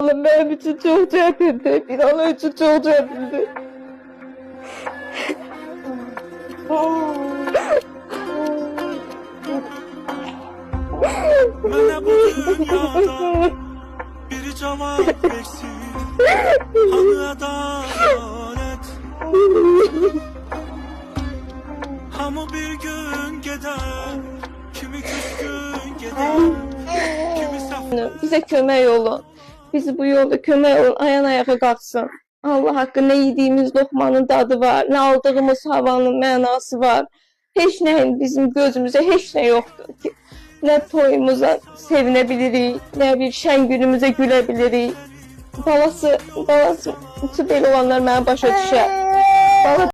oğlum benim için çok çekindi. Bir an için çok çekindi. Mənə bu dünyada bir cavab versin, hanı adalet. Hamı bir gün gedər, kimi küskün gedər, kimi saf. Bize kömək olun. Bizi bu yolda kömək olun. Ayağın ayağa qalksın. Allah haqqı, ne yediğimiz lokmanın tadı var, ne aldığımız havanın mənası var. Heç nəyin bizim gözümüzə heç nə yoxdur ki. Ne toyumuza sevinebilirik, ne bir şen günümüze gülebilirik. Balası belə olanlar mənə başa düşər. Bala